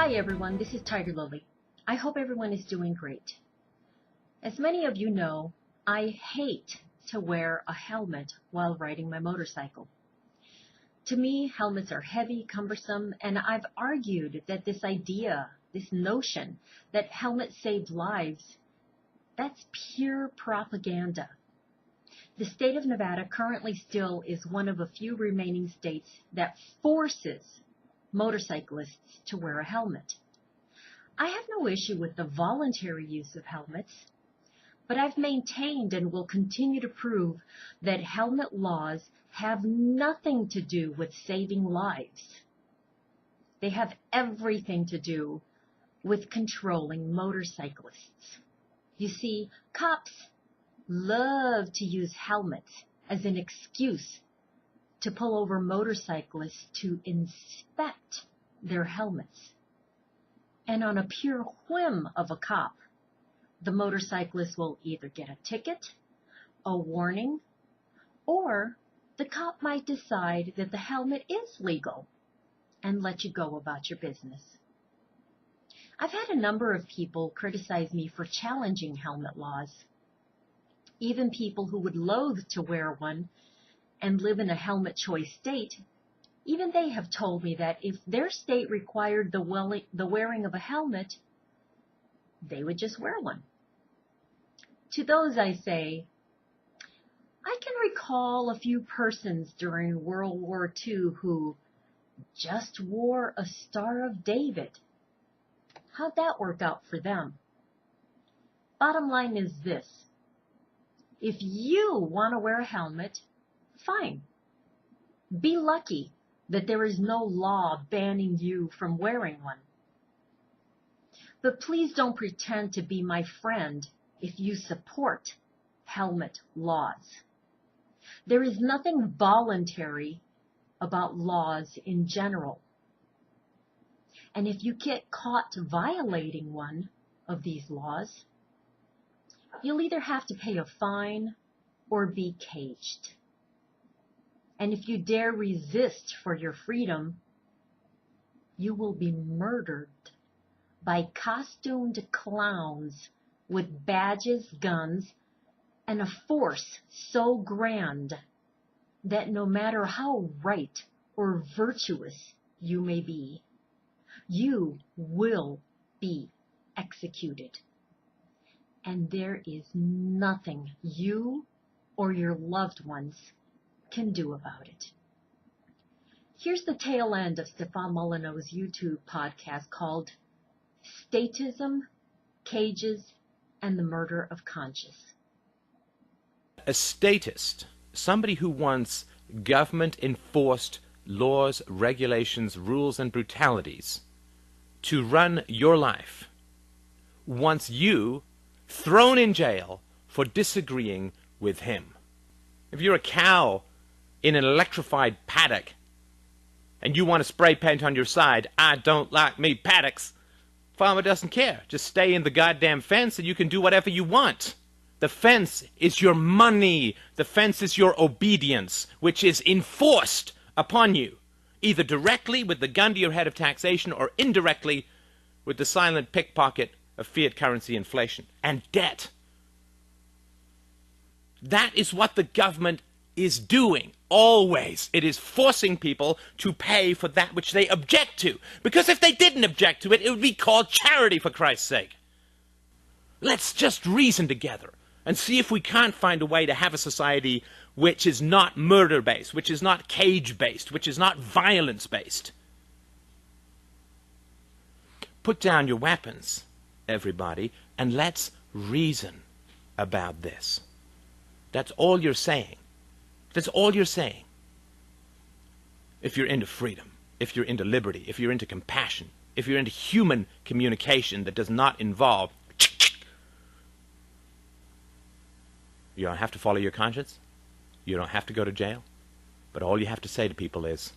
Hi everyone, this is TigerLily. I hope everyone is doing great. As many of you know, I hate to wear a helmet while riding my motorcycle. To me, helmets are heavy, cumbersome, and I've argued that this notion that helmets save lives, that's pure propaganda. The state of Nevada currently still is one of a few remaining states that forces motorcyclists to wear a helmet. I have no issue with the voluntary use of helmets, but I've maintained and will continue to prove that helmet laws have nothing to do with saving lives. They have everything to do with controlling motorcyclists. You see, cops love to use helmets as an excuse to pull over motorcyclists to inspect their helmets. And on a pure whim of a cop, the motorcyclist will either get a ticket, a warning, or the cop might decide that the helmet is legal and let you go about your business. I've had a number of people criticize me for challenging helmet laws. Even people who would loathe to wear one and live in a helmet choice state, even they have told me that if their state required the wearing of a helmet, they would just wear one. To those I say, I can recall a few persons during World War II who just wore a Star of David. How'd that work out for them? Bottom line is this. If you want to wear a helmet, fine. Be lucky that there is no law banning you from wearing one. But please don't pretend to be my friend if you support helmet laws. There is nothing voluntary about laws in general. And if you get caught violating one of these laws, you'll either have to pay a fine or be caged. And if you dare resist for your freedom, you will be murdered by costumed clowns with badges, guns, and a force so grand that no matter how right or virtuous you may be, you will be executed. And there is nothing you or your loved ones can do about it. Here's the tail end of Stefan Molyneux's YouTube podcast called Statism, Cages, and the Murder of Conscience. A statist, somebody who wants government-enforced laws, regulations, rules, and brutalities to run your life, wants you thrown in jail for disagreeing with him. If you're a cow in an electrified paddock and you want to spray paint on your side, I don't like me paddocks, farmer doesn't care. Just stay in the goddamn fence and you can do whatever you want. The fence is your money. The fence is your obedience, which is enforced upon you, either directly with the gun to your head of taxation or indirectly with the silent pickpocket of fiat currency inflation and debt. That is what the government is doing, always. It is forcing people to pay for that which they object to. Because if they didn't object to it, it would be called charity, for Christ's sake. Let's just reason together and see if we can't find a way to have a society which is not murder-based, which is not cage-based, which is not violence-based. Put down your weapons, everybody, and let's reason about this. That's all you're saying. That's all you're saying. If you're into freedom, if you're into liberty, if you're into compassion, if you're into human communication that does not involve you don't have to follow your conscience. You don't have to go to jail. But all you have to say to people is,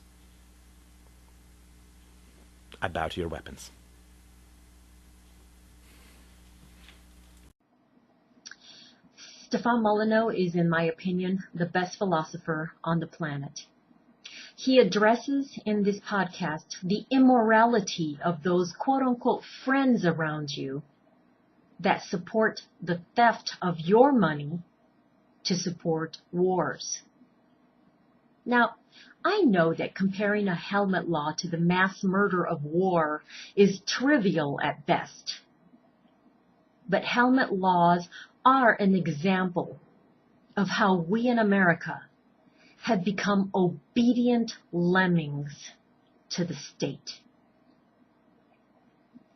I bow to your weapons. Stefan Molyneux is, in my opinion, the best philosopher on the planet. He addresses in this podcast the immorality of those quote-unquote friends around you that support the theft of your money to support wars. Now, I know that comparing a helmet law to the mass murder of war is trivial at best. But helmet laws are an example of how we in America have become obedient lemmings to the state.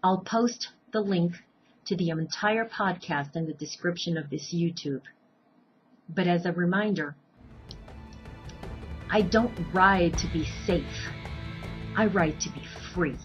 I'll post the link to the entire podcast in the description of this YouTube. But as a reminder, I don't ride to be safe. I ride to be free.